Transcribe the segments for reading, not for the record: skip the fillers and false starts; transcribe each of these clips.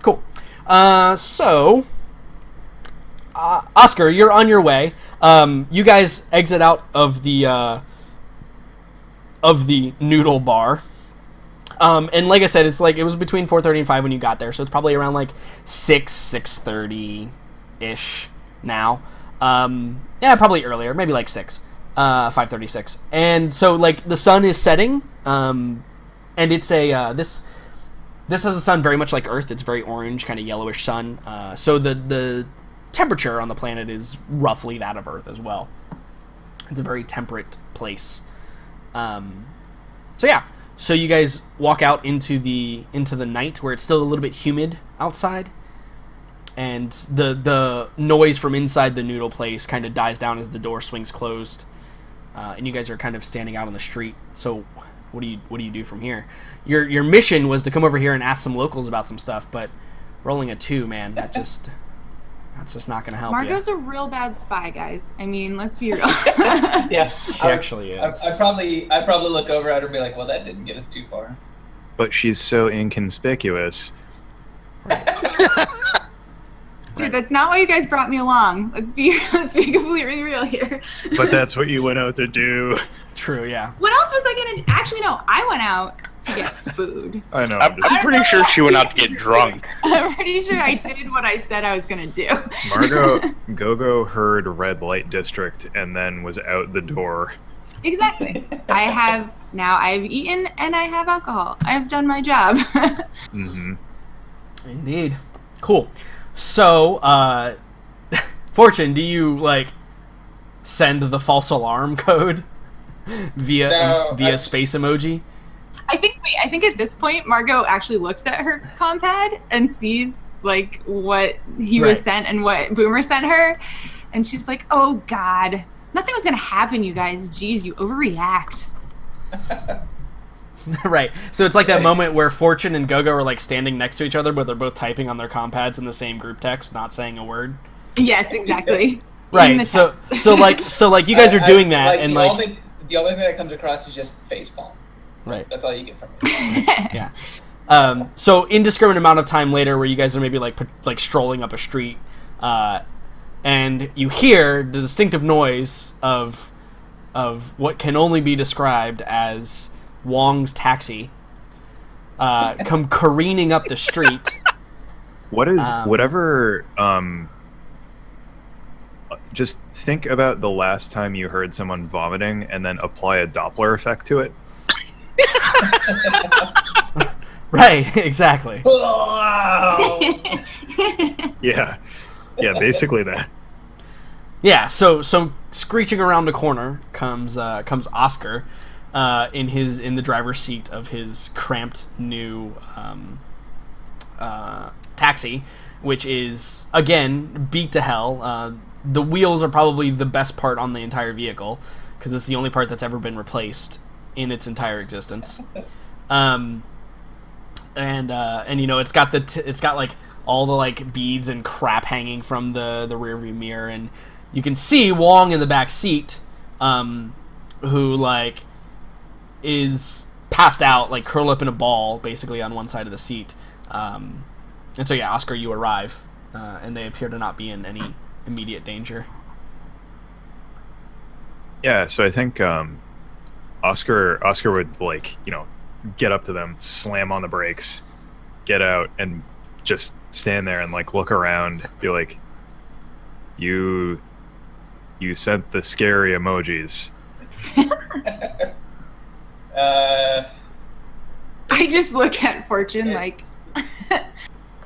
Cool. So, Oscar, you're on your way. You guys exit out of the noodle bar. And like I said, it's like it was between 4:30 and 5 when you got there, so it's probably around like 6:30 ish now. Yeah, probably earlier, maybe like 5:36. And so like the sun is setting, and it's a this has a sun very much like Earth. It's very orange, kind of yellowish sun. So the temperature on the planet is roughly that of Earth as well. It's a very temperate place. So yeah. So you guys walk out into the night where it's still a little bit humid outside, and the noise from inside the noodle place kind of dies down as the door swings closed, and you guys are kind of standing out on the street. So what do you do from here? Your mission was to come over here and ask some locals about some stuff, but rolling a 2, man, that's just not gonna help. Margot's a real bad spy, guys. I mean, let's be real. Yeah, she actually is. I probably look over at her and be like, well, that didn't get us too far. But she's so inconspicuous. Dude, that's not why you guys brought me along. Let's be completely real here. But that's what you went out to do. True, yeah. What else was I gonna? Actually, no. I went out to get food. I know. I'm pretty sure she went out to get drunk. I'm pretty sure I did what I said I was gonna do. Margot Gogo heard red light district and then was out the door. Exactly. I've eaten and I have alcohol. I've done my job. Mm-hmm. Indeed. Cool. So, Fortune, do you like send the false alarm code via space emoji? I think at this point, Margot actually looks at her compad and sees like what he was sent and what Boomer sent her, and she's like, "Oh God, nothing was gonna happen, you guys. Jeez, you overreact." Right. So it's like that moment where Fortune and Gogo are like standing next to each other, but they're both typing on their compads in the same group text, not saying a word. Yes, exactly. Right. So like you guys are doing that, like, and the like only thing that comes across is just facepalm. Right. That's all you get from it. Yeah. So indiscriminate amount of time later, where you guys are maybe like strolling up a street, and you hear the distinctive noise of what can only be described as Wong's taxi come careening up the street. What is whatever? Just think about the last time you heard someone vomiting, and then apply a Doppler effect to it. Right, exactly. Yeah, basically that. Yeah, so screeching around the corner comes Oscar, in the driver's seat of his cramped new taxi, which is again beat to hell. The wheels are probably the best part on the entire vehicle because it's the only part that's ever been replaced in its entire existence. And you know it's got it's got like all the like beads and crap hanging from the rearview mirror, and you can see Wong in the back seat, who like is passed out, like curled up in a ball, basically on one side of the seat. And so yeah, Oscar, you arrive, and they appear to not be in any immediate danger. Yeah, so I think Oscar would like get up to them, slam on the brakes, get out, and just stand there and like look around, be like, You sent the scary emojis. I just look at Fortune like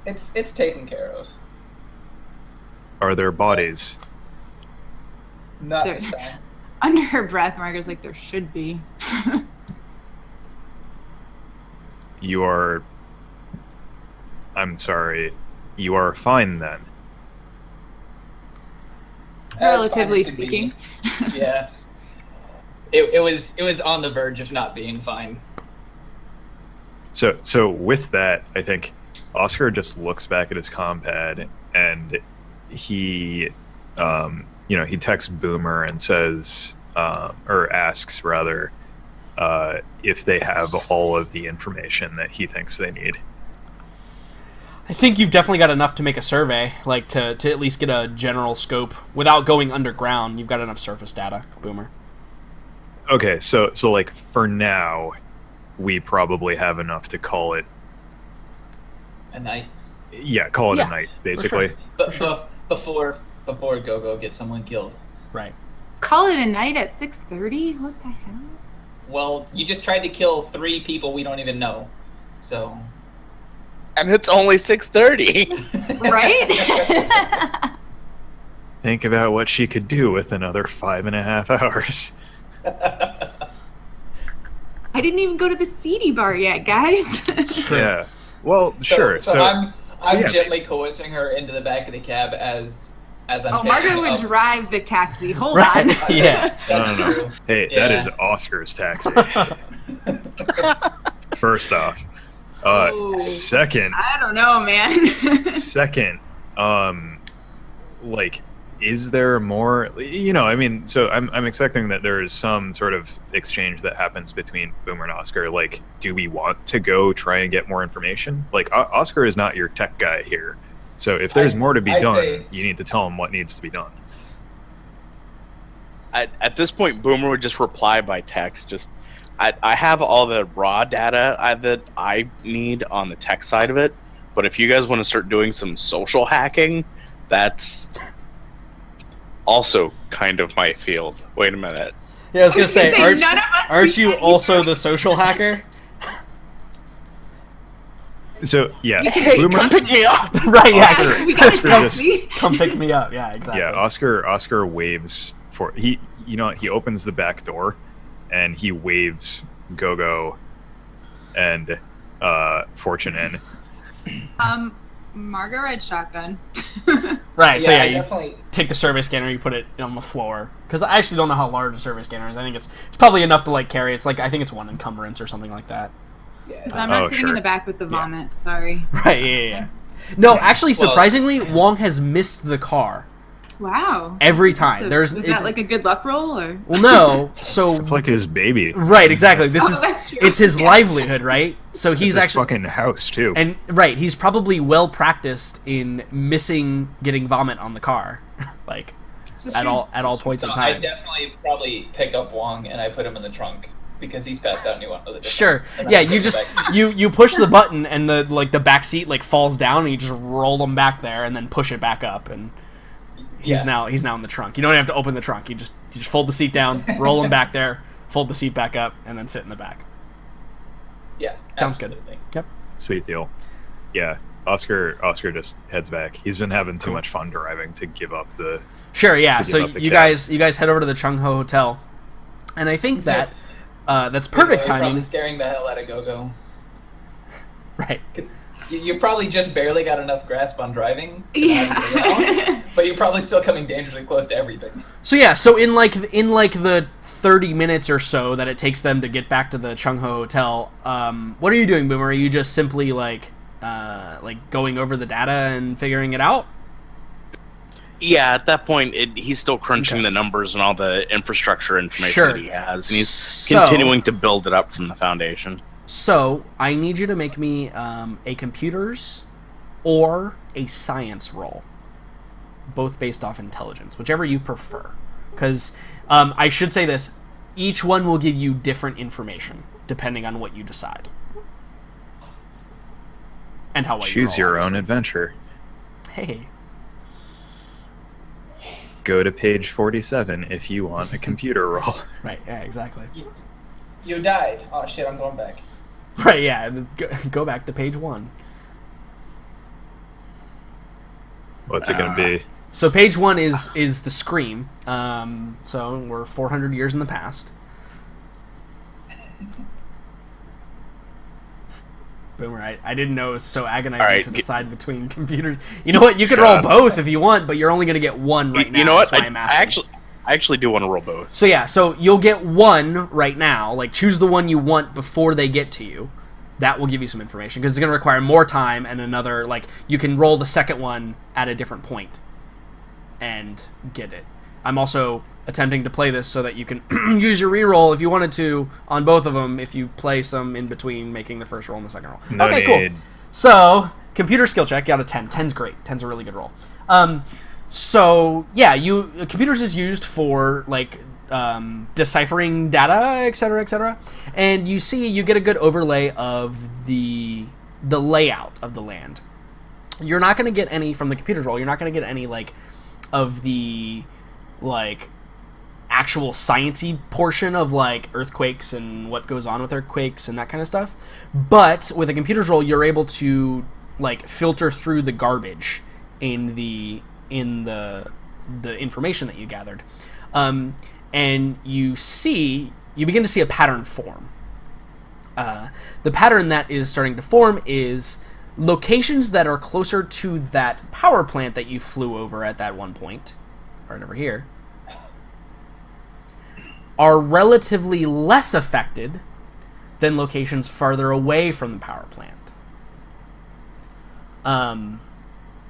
it's taken care of. Are there bodies? Not this time. Under her breath, Margot's like, there should be. I'm sorry. You are fine then. Relatively speaking. Yeah. It was on the verge of not being fine. So with that, I think Oscar just looks back at his compad and he he texts Boomer and says or asks rather if they have all of the information that he thinks they need. I think you've definitely got enough to make a survey, like to at least get a general scope without going underground. You've got enough surface data, Boomer. Okay, so like for now, we probably have enough to call it. A night. Yeah, call it Yeah, a night, basically. Before Go-Go gets someone killed. Right. Call it a night at 6:30? What the hell? Well, you just tried to kill 3 people we don't even know. So. And it's only 6:30. Right? Think about what she could do with another 5.5 hours. I didn't even go to the seedy bar yet, guys. True. Yeah. Well, sure. So I'm yeah. gently coercing her into the back of the cab as I'm. Oh, Margot picking would up. drive the taxi. Hold Right. on. Yeah. That's No. true. Hey, Yeah. that is Oscar's taxi. First off. Oh. Second, I don't know, man. like, is there more? I mean, so I'm expecting that there is some sort of exchange that happens between Boomer and Oscar. Like, do we want to go try and get more information? Like, Oscar is not your tech guy here, so if there's more to be I done, say- you need to tell him what needs to be done. At this point, Boomer would just reply by text. I have all the raw data that I need on the tech side of it, but if you guys want to start doing some social hacking, that's also kind of my field. Wait a minute. Yeah, I was gonna say, None of us aren't do you that also either. the social hacker? So yeah, Hey, Boomer. come pick me up! Right. Yeah. Oscar- We got a Oscar taxi. Come pick me up. Yeah. Exactly. Yeah, Oscar waves for he opens the back door and he waves Go-Go and Fortune in. Margot ride shotgun. Right. So Yeah, yeah, I you definitely. take the survey scanner, you put it on the floor. Because I actually don't know how large a survey scanner is. I think it's probably enough to like carry. It's like I think it's 1 encumbrance or something like that. Yeah. Because I'm not Oh, sitting sure. in the back with the vomit. Sorry. Right. Yeah. No, actually, Well, surprisingly, Wong has missed the car Wow. every time. So, There's was it's- that like a good luck roll or? well, no. So It's like his baby. right, exactly. This is that's true. it's his Yeah. livelihood, right? So he's It's his actually fucking house too. and right, he's probably well practiced in missing getting vomit on the car, like at all points in So I time. definitely probably pick up Wong and I put him in the trunk because he's passed out and you want to know the difference. Sure. And I Yeah, put you him just back. you push the button and the back seat like falls down and you just roll them back there and then push it back up and he's Yeah. now in the trunk. You don't have to open the trunk. You just fold the seat down, roll him back there, fold the seat back up, and then sit in the back. Yeah. Sounds good. absolutely. Yep. Sweet deal. Yeah, Oscar just heads back. He's been having too much fun driving to give up the. Sure. Yeah. To give So up the you cab. guys head over to the Chung Ho Hotel, and I think that that's perfect You're probably timing. scaring the hell out of Go-Go. Right. You probably just barely got enough grasp on driving, to Yeah. not be out, but you're probably still coming dangerously close to everything. So yeah, so in like the 30 minutes or so that it takes them to get back to the Chung Ho Hotel, what are you doing, Boomer? Are you just simply like going over the data and figuring it out? Yeah, at that point, he's still crunching Okay. the numbers and all the infrastructure information Sure. that he has, and he's So- continuing to build it up from the foundation. So I need you to make me a computers or a science roll, both based off intelligence, whichever you prefer. Because I should say this: each one will give you different information depending on what you decide, and how well you Choose roll, your own obviously. adventure. Hey, Go to page 47 if you want a computer roll. right? Yeah, exactly. You died. Oh shit, I'm going back. Right? Yeah. Go back to page 1. What's it gonna be? So page 1 is the Scream. So we're 400 years in the past. Boomer, I didn't know it was so agonizing All right, to decide between computers. You know what? You could roll both if you want, but you're only going to get one right now. You know what? That's why I'm asking. I actually do want to roll both. So yeah, so you'll get one right now. Like choose the one you want before they get to you. That will give you some information because it's going to require more time and another. Like you can roll the second one at a different point and get it. I'm also attempting to play this so that you can use your reroll if you wanted to on both of them if you play some in between making the first roll and the second roll. No Okay, cool. need. So computer skill check. You got a 10. 10's great. 10's a really good roll. So yeah, computers is used for like deciphering data, etc., and you get a good overlay of the layout of the land. You're not going to get any from the computer's roll. You're not going to get any like of the like actual sciencey portion of like earthquakes and what goes on with earthquakes and that kind of stuff. But with a computer's roll, you're able to like filter through the garbage in the information that you gathered, and you begin to see a pattern form. The pattern that is starting to form is locations that are closer to that power plant that you flew over at that one point, right over here, are relatively less affected than locations farther away from the power plant.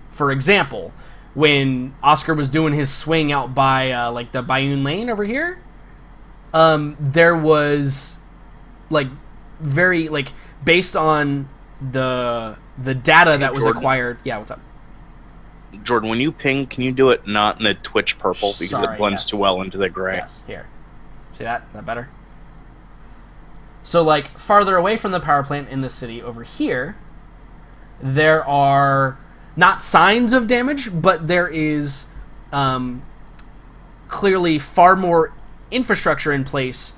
For example, when Oscar was doing his swing out by like the Bayonne Lane over here, there was like very like based on the data that was acquired. Yeah, what's up? Jordan, when you ping, can you do it not in the Twitch purple because it blends too well into the gray? Yes, here. See that? Is that better? So like farther away from the power plant in the city over here, there are not signs of damage, but there is clearly far more infrastructure in place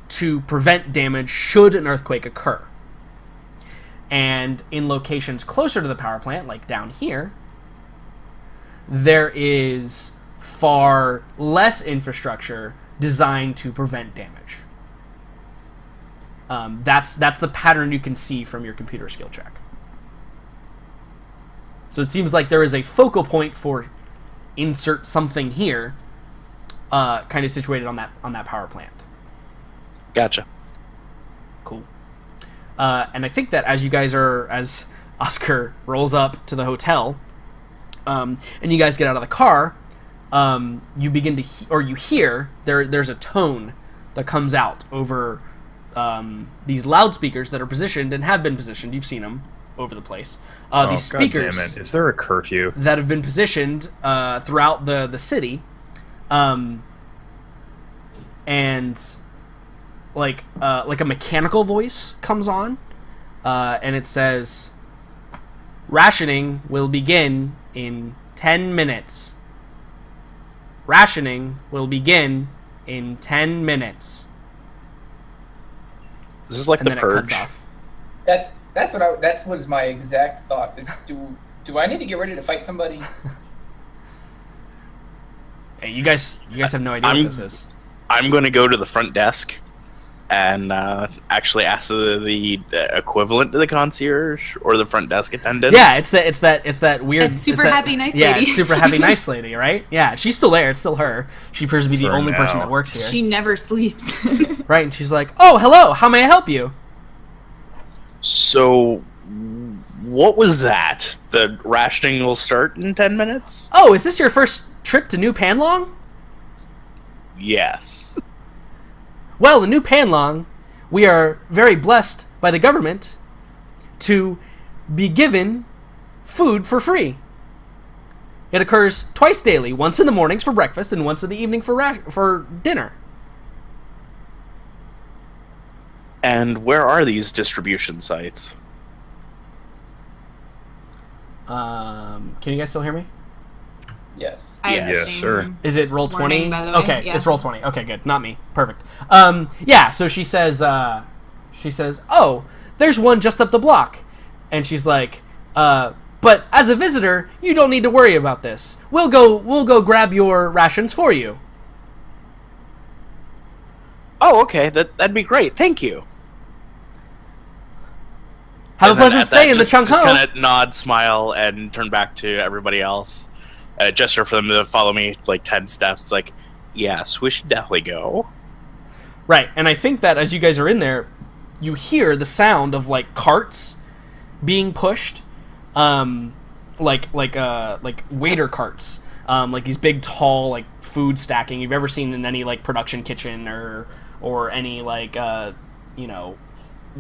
to prevent damage should an earthquake occur. And in locations closer to the power plant, like down here, there is far less infrastructure designed to prevent damage. That's the pattern you can see from your computer skill check. So it seems like there is a focal point for insert something here, kind of situated on that power plant. Gotcha. Cool. And I think that as Oscar rolls up to the hotel, and you guys get out of the car, you begin to you hear there's a tone that comes out over these loudspeakers that are positioned and have been positioned. You've seen them over the place. These speakers. God damn it. Is there a curfew? That have been positioned throughout the city, and like a mechanical voice comes on, and it says, "Rationing will begin in 10 minutes. Rationing will begin in 10 minutes." This is like And the then it Purge. cuts off. That was my exact thought. Is do I need to get ready to fight somebody? Hey, you guys have no idea what this is. I'm going to go to the front desk and actually ask the equivalent to the concierge or the front desk attendant. Yeah, it's that weird. It's super happy nice Yeah, lady. it's super happy nice lady, right? Yeah, she's still there. It's still her. She appears to be the For only person now. that works here. She never sleeps. Right, and she's like, "Oh, hello. How may I help you?" So, what was that? The rationing will start in 10 minutes? Oh, is this your first trip to New Panlong? Yes. Well, in New Panlong, we are very blessed by the government to be given food for free. It occurs twice daily, once in the mornings for breakfast and once in the evening for dinner. And where are these distribution sites? Can you guys still hear me? Yes. I have the Yes, same sir. Is it roll 20? warning, by the way. Okay, Yeah. it's roll 20. Okay, good. Not me. Perfect. Yeah, so she says, "Oh, there's one just up the block." And she's like, "But as a visitor, you don't need to worry about this. We'll go grab your rations for you." Oh, okay. That'd be great. Thank you. Have a And then pleasant at stay that, in the Chung Just Ho. kind of nod, smile, and turn back to everybody else. Gesture for them to follow me like 10 steps. Like, yes, we should definitely go. Right, and I think that as you guys are in there, you hear the sound of like carts being pushed, like waiter carts, like these big tall like food stacking you've ever seen in any like production kitchen or any like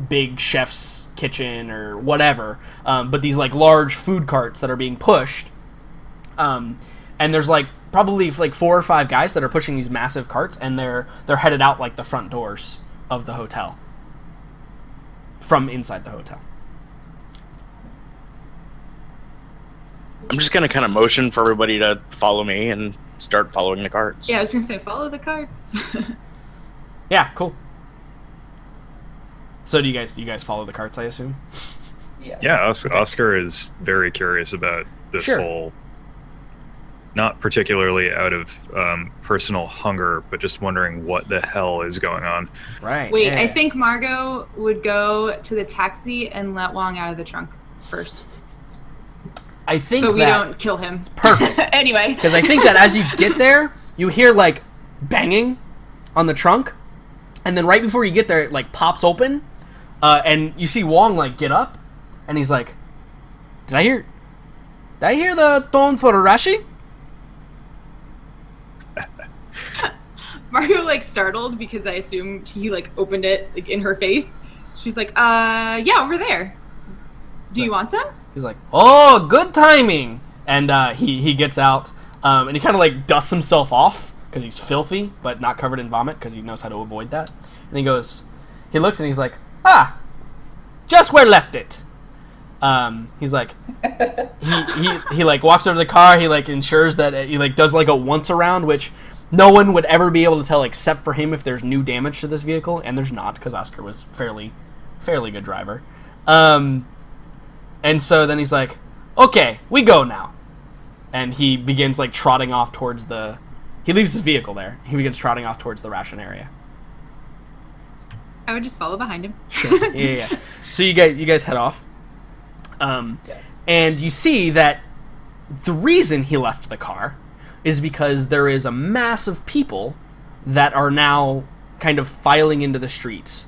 big chef's kitchen or whatever, but these like large food carts that are being pushed, and there's like probably like 4 or 5 guys that are pushing these massive carts, and they're headed out like the front doors of the hotel from inside the hotel. I'm just gonna kind of motion for everybody to follow me and start following the carts. Yeah, I was gonna say follow the carts. Yeah, cool. So do you guys follow the carts, I assume? Yeah, Oscar is very curious about this whole, not particularly out of personal hunger, but just wondering what the hell is going on. Right. Wait, yeah. I think Margot would go to the taxi and let Wong out of the trunk first. I think so we don't kill him. It's perfect. Anyway. Because I think that as you get there, you hear like banging on the trunk, and then right before you get there, it like pops open, and you see Wong like get up, and he's like, Did I hear the tone for Rashi? Margot like startled because I assumed he like opened it like in her face. She's like, yeah, over there. Do you want some? He's like, oh, good timing. And he gets out, and he kind of like dusts himself off because he's filthy, but not covered in vomit because he knows how to avoid that. And he looks and he's like, just where left it. He's like, he like walks over to the car. He like ensures that he like does like a once around, which no one would ever be able to tell except for him if there's new damage to this vehicle, and there's not because Oscar was fairly good driver. And so then he's like, okay, we go now. And he begins like trotting off towards he leaves his vehicle there. He begins trotting off towards the ration area. I would just follow behind him. Sure. Yeah. So you guys head off. Yes. And you see that the reason he left the car is because there is a mass of people that are now kind of filing into the streets.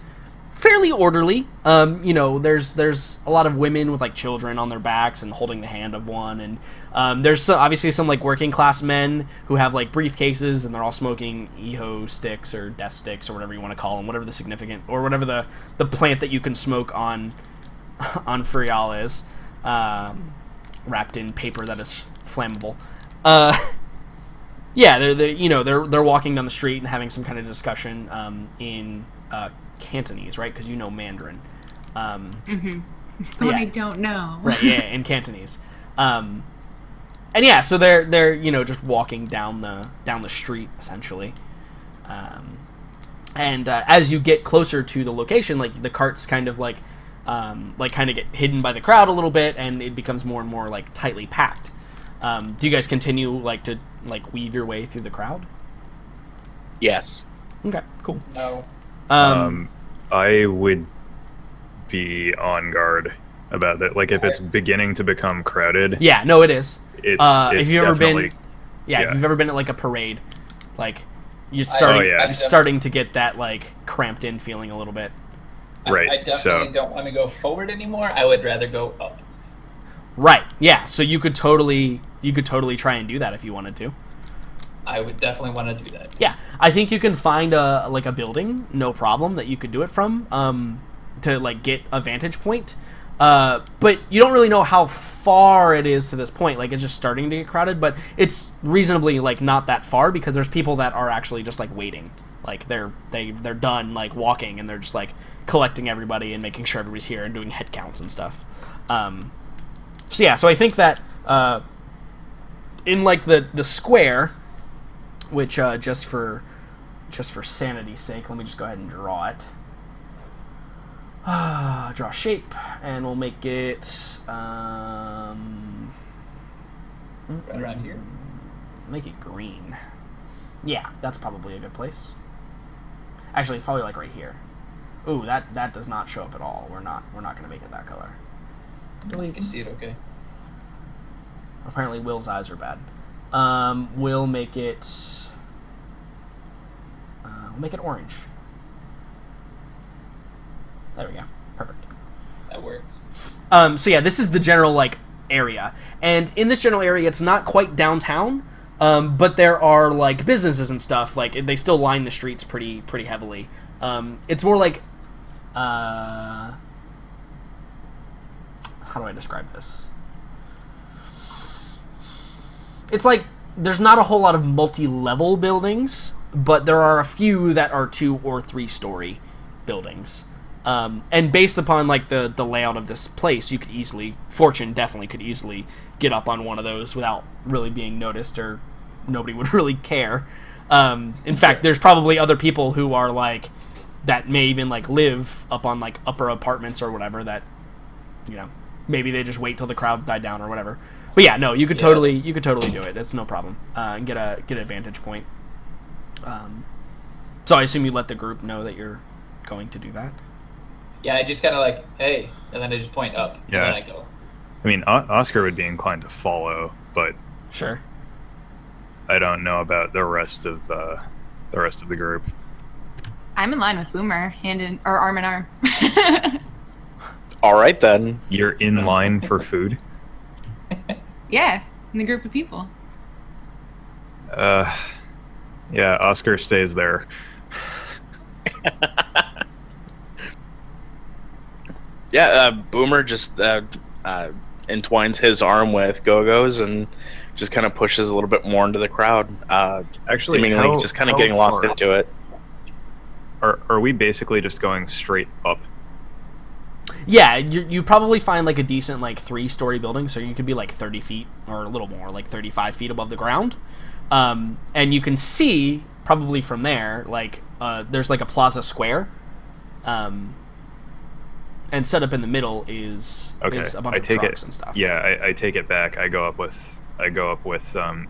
Fairly orderly. There's a lot of women with like children on their backs and holding the hand of one, and there's obviously some like working class men who have like briefcases and they're all smoking EHO sticks or death sticks or whatever you want to call them, whatever the significant or whatever the plant that you can smoke on Furial is, wrapped in paper that is flammable. They're walking down the street and having some kind of discussion in Cantonese, right? Because you know Mandarin. Someone I don't know. Right, yeah, in Cantonese. And yeah, so they're just walking down the street essentially. And as you get closer to the location, like the carts kind of get hidden by the crowd a little bit, and it becomes more and more like tightly packed. Do you guys continue to weave your way through the crowd? Yes. Okay, cool. No. I would be on guard about that. Like if it's beginning to become crowded. Yeah, no, it is. It's if you've ever been, definitely- if you've ever been at like a parade, like you're starting to get that like cramped in feeling a little bit. Right. I definitely don't want to go forward anymore. I would rather go up. Right. Yeah. So you could totally try and do that if you wanted to. I would definitely want to do that. Yeah, I think you can find a building, no problem, that you could do it from, to like get a vantage point. But you don't really know how far it is to this point. Like it's just starting to get crowded, but it's reasonably like not that far because there's people that are actually just like waiting. Like they're done like walking and they're just like collecting everybody and making sure everybody's here and doing head counts and stuff. So I think that in like the square, which just for sanity's sake, let me just go ahead and draw it. Draw shape, and we'll make it Right around here. make it green. Yeah, that's probably a good place. Actually, it's probably like right here. Ooh, that does not show up at all. We're not gonna make it that color. You Delete. can see it okay. Apparently, Will's eyes are bad. We'll make it orange. There we go. Perfect. That works. So yeah, this is the general like area, and in this general area, it's not quite downtown, but there are like businesses and stuff. Like they still line the streets pretty heavily. It's more like how do I describe this? It's like there's not a whole lot of multi-level buildings, but there are a few that are 2 or 3 story buildings. And based upon like the layout of this place, you could easily, Fortune definitely could easily get up on one of those without really being noticed, or nobody would really care. In fact, there's probably other people who are like, that may even like live up on like upper apartments or whatever, that, you know, maybe they just wait till the crowds die down or whatever. But yeah, no, you could totally do it. That's no problem. And get an vantage point. So I assume you let the group know that you're going to do that. Yeah, I just kind of like, hey, and then I just point up. Yeah. And then I go. I mean, Oscar would be inclined to follow, but Sure. I don't know about the rest of the group. I'm in line with Boomer, arm in arm. All right then. You're in line for food? Yeah, in the group of people. Yeah, Oscar stays there. Yeah, Boomer just entwines his arm with Gogo's and just kind of pushes a little bit more into the crowd. Actually, seemingly just kind of getting lost into it. Are we basically just going straight up? Yeah, you probably find like a decent like 3-story building, so you could be like 30 feet or a little more, like 35 feet above the ground. And you can see probably from there, like there's like a plaza square. And set up in the middle is a bunch of trucks and stuff. Yeah, I take it back. I go up with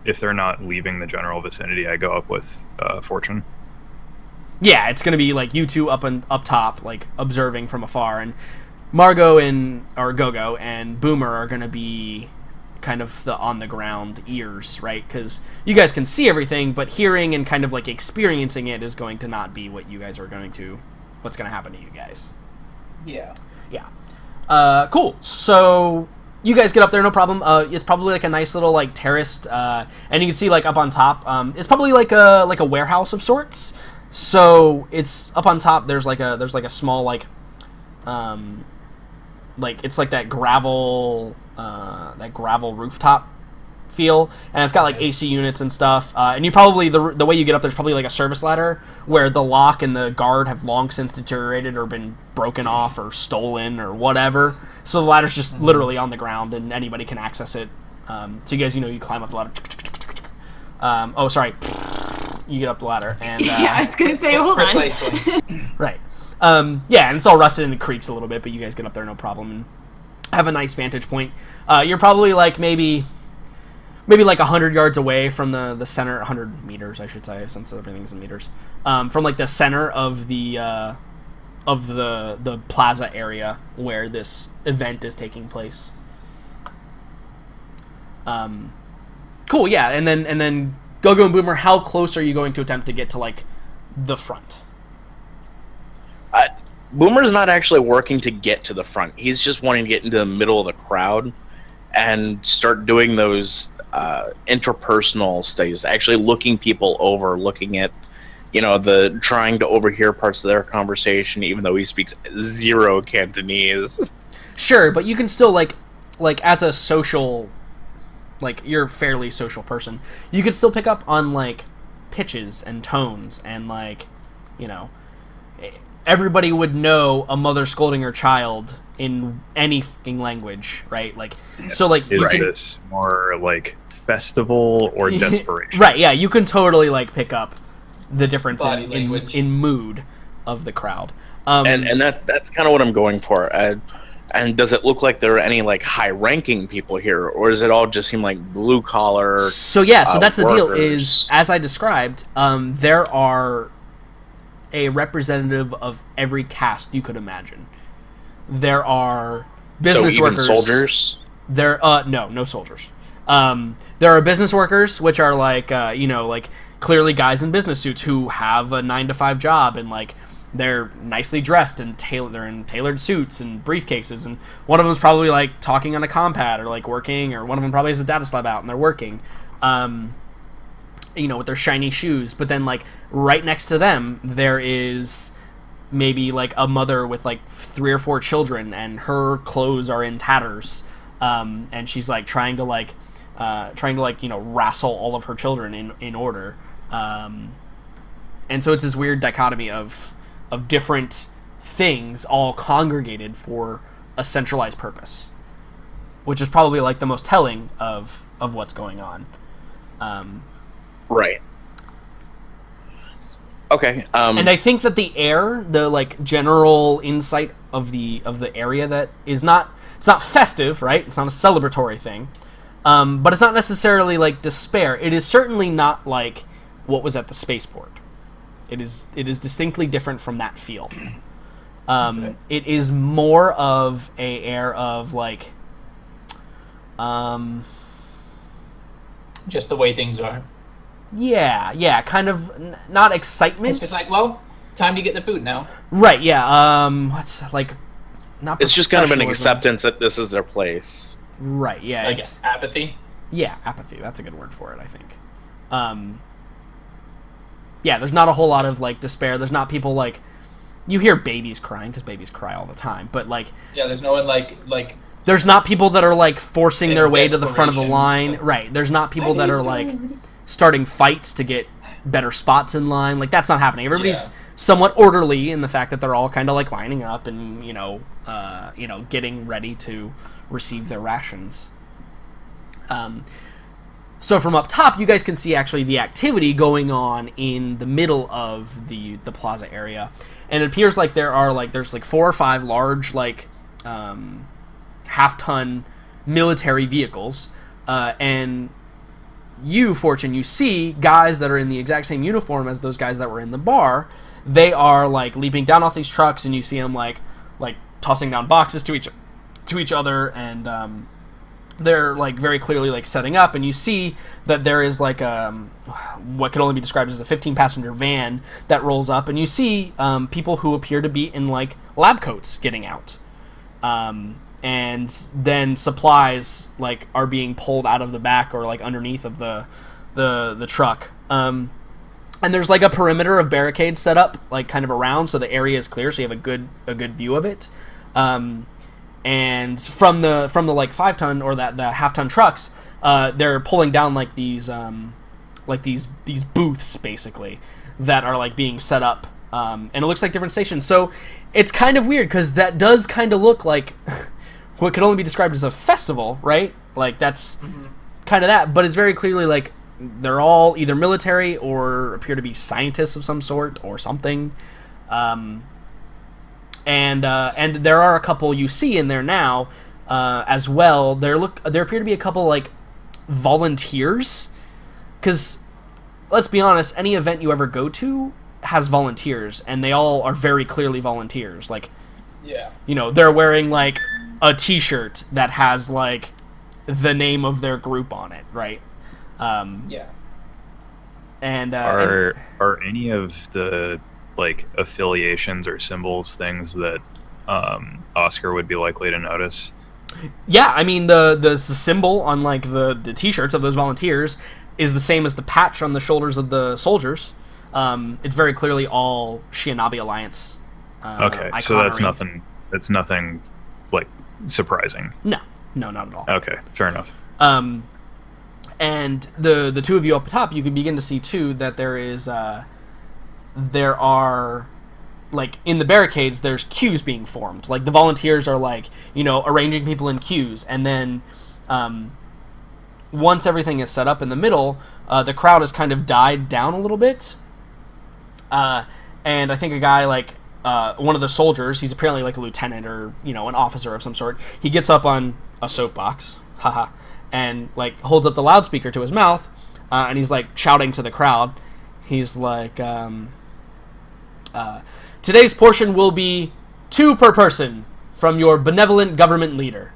if they're not leaving the general vicinity, I go up with Fortune. Yeah, it's gonna be like you two up top, like observing from afar, and Margot or Gogo and Boomer are gonna be kind of the on the ground ears, right? Because you guys can see everything, but hearing and kind of like experiencing it is going to not be what's gonna happen to you guys. Yeah. Yeah. Cool. So you guys get up there, no problem. It's probably like a nice little like terraced, and you can see like up on top. It's probably like a warehouse of sorts. So it's up on top. There's like a small like it's like that gravel rooftop feel, and it's got like AC units and stuff. And you probably the way you get up there's probably like a service ladder where the lock and the guard have long since deteriorated or been broken off or stolen or whatever. So the ladder's just literally on the ground and anybody can access it. So you guys, you climb up the ladder. Oh, sorry. You get up the ladder and yeah, I was gonna say, hold on. Right. Yeah, and it's all rusted and it creaks a little bit, but you guys get up there no problem and have a nice vantage point. You're probably like maybe like 100 yards away from the center, 100 meters, I should say, since everything's in meters. From like the center of the plaza area where this event is taking place. Cool, yeah, and then Gogo and Boomer, how close are you going to attempt to get to like the front? Boomer's not actually working to get to the front. He's just wanting to get into the middle of the crowd and start doing those interpersonal studies, actually looking people over, looking at, trying to overhear parts of their conversation, even though he speaks 0 Cantonese. Sure, but you can still like as a social, like you're a fairly social person, you could still pick up on like pitches and tones and like, everybody would know a mother scolding her child in any fucking language, right? Like, so like is this more like festival or desperation? Right, yeah, you can totally like pick up the difference in mood of the crowd. And that's kind of what I'm going for. And does it look like there are any like high-ranking people here, or does it all just seem like blue-collar? So yeah, so that's workers? The deal. Is as I described, there are a representative of every caste you could imagine. There are business workers. Soldiers. There, no soldiers. There are business workers, which are like, like clearly guys in business suits who have a 9-to-5 job and like they're nicely dressed and they're in tailored suits and briefcases, and one of them's probably like talking on a compad or like working, or one of them probably has a data slab out and they're working, with their shiny shoes. But then like right next to them there is maybe like a mother with like 3 or 4 children, and her clothes are in tatters, and she's like trying to wrestle all of her children in order, and so it's this weird dichotomy of different things all congregated for a centralized purpose, which is probably like the most telling of what's going on. Right. Okay. And I think that the like general insight of the area that it's not festive, right? It's not a celebratory thing, but it's not necessarily like despair. It is certainly not like what was at the spaceport. It is distinctly different from that feel. Okay. It is more of a air of like, Just the way things are. yeah, kind of not excitement. It's just like, well, time to get the food now. Right, yeah. What's like, not. It's just kind of an professionalism. acceptance that this is their place. Right, yeah. Like It's apathy. yeah, apathy. That's a good word for it, I think. Yeah, there's not a whole lot of like despair. There's not people like, you hear babies crying because babies cry all the time, but like, Yeah, there's no one like there's not people that are like forcing In their way to the front of the desperation. line. Right. There's not people that are like starting fights to get better spots in line. Like, that's not happening. Everybody's Yeah. somewhat orderly in the fact that they're all kind of like lining up and getting ready to receive their rations. So from up top, you guys can see actually the activity going on in the middle of the plaza area, and it appears like there's 4 or 5 large like half-ton military vehicles, and Fortune, you see guys that are in the exact same uniform as those guys that were in the bar. They are like leaping down off these trucks, and you see them like tossing down boxes to each other, and they're like very clearly like setting up, and you see that there is like what could only be described as a 15-passenger van that rolls up, and you see people who appear to be in like lab coats getting out, and then supplies like are being pulled out of the back or like underneath of the truck, and there's like a perimeter of barricades set up like kind of around, so the area is clear, so you have a good view of it. And from the like 5-ton or the half-ton trucks, they're pulling down like these booths basically that are like being set up, and it looks like different stations. So it's kind of weird because that does kind of look like what could only be described as a festival, right? Like that's kind of that, but it's very clearly like they're all either military or appear to be scientists of some sort or something. And there are a couple you see in there now, as well. There appear to be a couple like volunteers, because let's be honest, any event you ever go to has volunteers, and they all are very clearly volunteers. Like, yeah. They're wearing like a T-shirt that has like the name of their group on it, right? Yeah. And are any of the like affiliations or symbols things that Oscar would be likely to notice? Yeah, I mean the symbol on like the T-shirts of those volunteers is the same as the patch on the shoulders of the soldiers. It's very clearly all Shinobi Alliance. Okay, so that's nothing. That's nothing like surprising. No, not at all. Okay, fair enough. And the two of you up top, you can begin to see too that there are like in the barricades there's queues being formed. Like the volunteers are like arranging people in queues, and then once everything is set up in the middle, the crowd has kind of died down a little bit, and I think a guy like one of the soldiers, he's apparently like a lieutenant or an officer of some sort, he gets up on a soapbox, haha, and like holds up the loudspeaker to his mouth, and he's like shouting to the crowd. He's like, today's portion will be 2 per person from your benevolent government leader.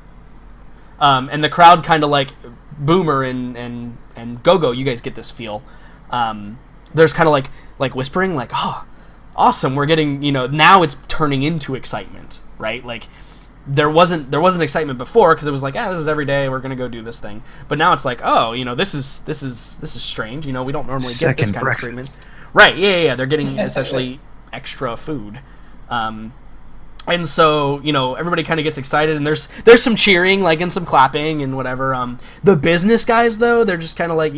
And the crowd kind of like Boomer and Go-Go, you guys get this feel. There's kind of like whispering, like, oh, awesome, we're getting, now it's turning into excitement, right? Like there wasn't excitement before because it was like, this is every day, we're gonna go do this thing. But now it's like, oh, this is strange. We don't normally get this kind of treatment. Right? Yeah. They're getting essentially extra food. And so, everybody kind of gets excited, and there's some cheering, like, and some clapping and whatever. The business guys, though, they're just kind of like,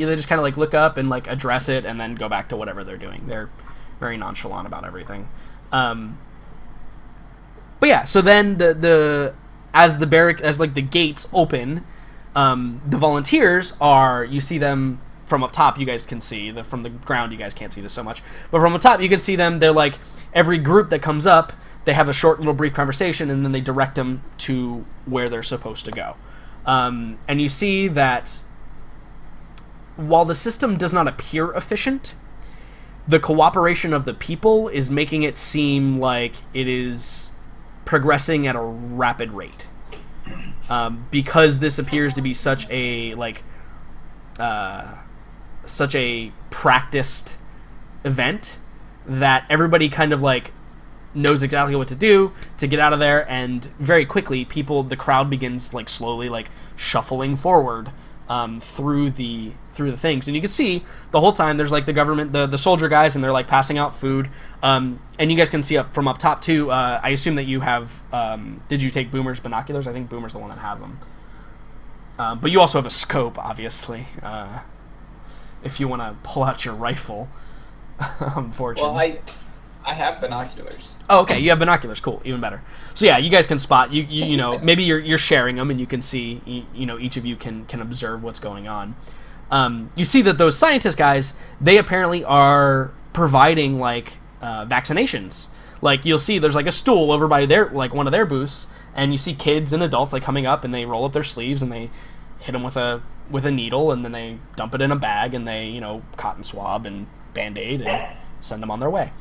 look up and, like, address it and then go back to whatever they're doing. They're very nonchalant about everything. But yeah, so then as the gates open, the volunteers you see them from up top. You guys can see from the ground. You guys can't see this so much, but from up top you can see them. They're like, every group that comes up, they have a short little brief conversation, and then they direct them to where they're supposed to go. And you see that while the system does not appear efficient, the cooperation of the people is making it seem like it is progressing at a rapid rate. Because this appears to be such a practiced event, that everybody kind of like knows exactly what to do to get out of there, and very quickly the crowd begins like slowly like shuffling forward through the things. And you can see the whole time there's like the government, the soldier guys, and they're like passing out food. And you guys can see from up top too. I assume that you have. Did you take Boomer's binoculars? I think Boomer's the one that has them. But you also have a scope, obviously, if you want to pull out your rifle. Unfortunately. Well, I have binoculars. Oh, okay. You have binoculars. Cool. Even better. So yeah, you guys can spot. You know, maybe you're sharing them, and you can see. Each of you can observe what's going on. You see that those scientist guys, they apparently are providing like vaccinations. Like, you'll see there's like a stool over by one of their booths, and you see kids and adults like coming up, and they roll up their sleeves and they hit them with a needle, and then they dump it in a bag, and they cotton swab and Band-Aid and send them on their way.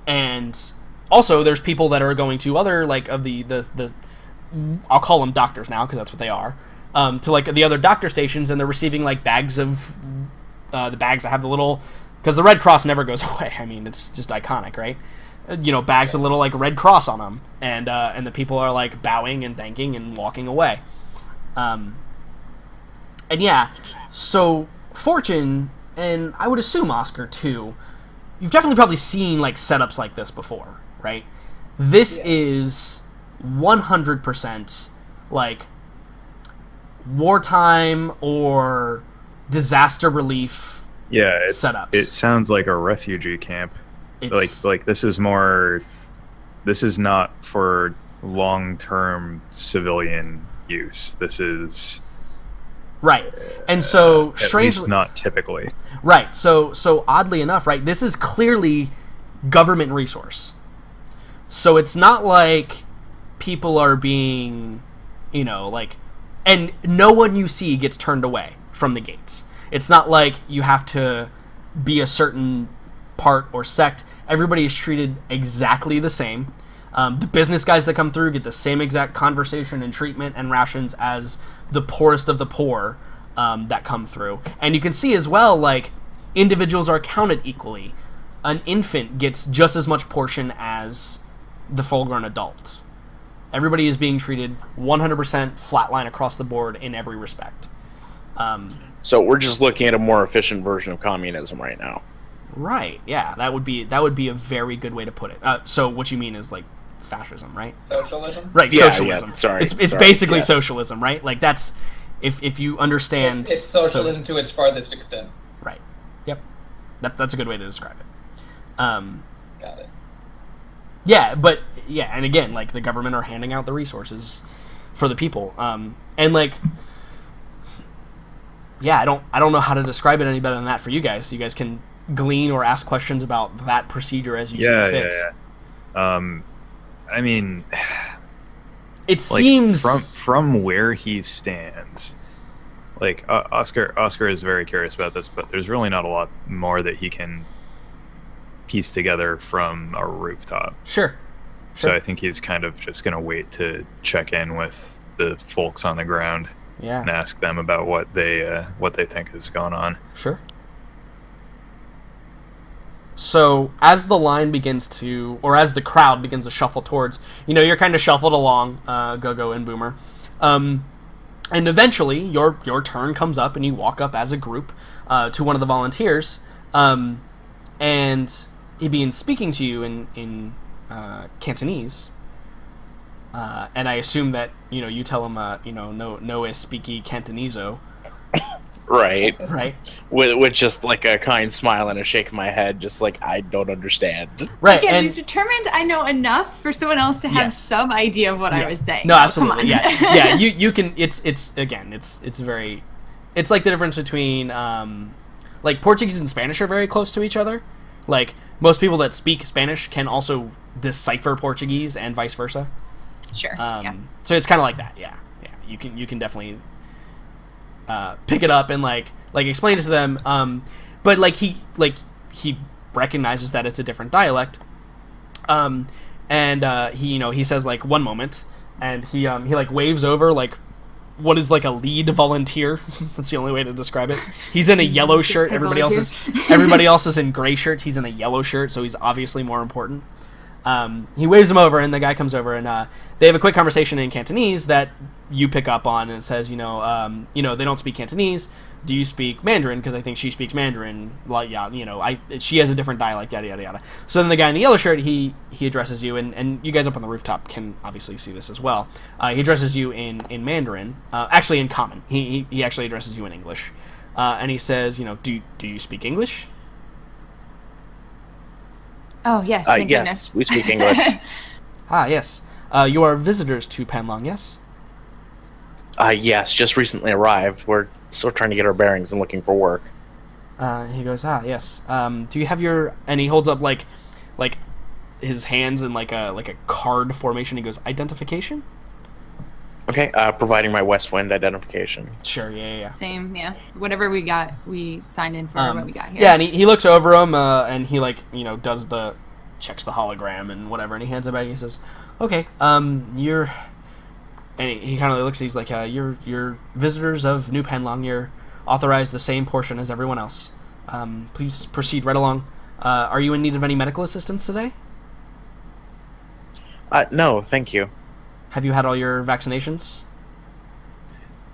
And also there's people that are going to other like of the I'll call them doctors now because that's what they are, to like the other doctor stations, and they're receiving like bags of the bags that have the little, because the Red Cross never goes away. I mean, it's just iconic, right? Bags with little like Red Cross on them, and the people are like bowing and thanking and walking away. And yeah, so Fortune, and I would assume Oscar too, you've definitely probably seen like setups like this before, right? This is 100% like wartime or disaster relief setups. It sounds like a refugee camp. Like this is not for long-term civilian use. This is right. And so at strangely, least not typically. Right. So oddly enough, right, this is clearly government resource. So it's not like people are being, and no one you see gets turned away from the gates. It's not like you have to be a certain part or sect. Everybody is treated exactly the same. The business guys that come through get the same exact conversation and treatment and rations as the poorest of the poor that come through. And you can see as well, like, individuals are counted equally. An infant gets just as much portion as the full-grown adult. Everybody is being treated 100% flatline across the board in every respect. So we're just looking at a more efficient version of communism right now. Right. Yeah, that would be a very good way to put it. So what you mean is like fascism, right? Socialism. Right. Yeah, socialism. Yeah, sorry. It's basically socialism, right? Like that's if you understand. It's socialism to its farthest extent. Right. Yep. That's a good way to describe it. Got it. Yeah, but yeah, and again, like the government are handing out the resources for the people, and like, yeah, I don't know how to describe it any better than that for you guys. You guys can glean or ask questions about that procedure as you see fit. Yeah. I mean, it seems from where he stands, like Oscar is very curious about this, but there's really not a lot more that he can piece together from a rooftop. Sure. So I think he's kind of just gonna wait to check in with the folks on the ground. Yeah. And ask them about what they think is going on. Sure. So as the line begins to, or as the crowd begins to shuffle towards, you're kind of shuffled along, Go-Go and Boomer, and eventually your turn comes up, and you walk up as a group to one of the volunteers, and he begins speaking to you in Cantonese, and I assume that you tell him no es speaky Cantoneso. Right. Right. With just like a kind smile and a shake of my head, just like I don't understand. Right. Again, and we've determined I know enough for someone else to have Yes. some idea of what I was saying. No, Oh, absolutely. Come on. Yeah. You can. It's very. It's like the difference between like Portuguese and Spanish are very close to each other. Like most people that speak Spanish can also decipher Portuguese and vice versa. Sure. So it's kind of like that. Yeah. You can definitely pick it up and like explain it to them. But he recognizes that it's a different dialect. And he says like one moment, and he like waves over like what is like a lead volunteer. That's the only way to describe it. He's in a yellow shirt. Everybody else is in gray shirts. He's in a yellow shirt, so he's obviously more important. He waves him over, and the guy comes over, and they have a quick conversation in Cantonese that you pick up on, and it says, they don't speak Cantonese. Do you speak Mandarin? Because I think she speaks Mandarin. Like, she has a different dialect. Yada yada yada. So then the guy in the yellow shirt, he addresses you, and you guys up on the rooftop can obviously see this as well. He addresses you in Mandarin, actually in Common. He actually addresses you in English, and he says, do you speak English? Oh, yes. Yes, Thank goodness. we speak English. Yes. You are visitors to Panlong, yes? Yes, just recently arrived. We're still trying to get our bearings and looking for work. He goes, yes. Do you have your... And he holds up, like his hands in, like a card formation. He goes, identification? Okay, providing my West Wind identification. Sure, yeah. Same, yeah. Whatever we got, we signed in for what we got here. Yeah, and he looks over him, and he, checks the hologram and whatever, and he hands it back, and he says, okay, you're... And he kind of looks, he's like, you're visitors of New Panlong, you're authorized the same portion as everyone else. Please proceed right along. Are you in need of any medical assistance today? No, thank you. Have you had all your vaccinations?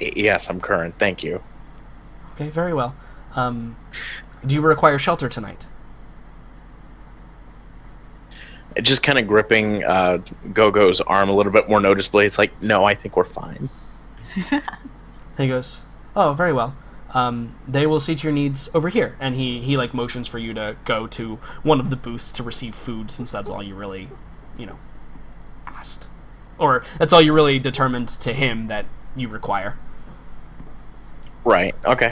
Yes, I'm current, thank you. Okay, very well. Do you require shelter tonight? Just kind of gripping Gogo's arm a little bit more noticeably. It's like, no, I think we're fine. He goes, oh, very well. They will see to your needs over here. And he motions for you to go to one of the booths to receive food, since that's all you really, asked. Or that's all you really determined to him that you require. Right, okay.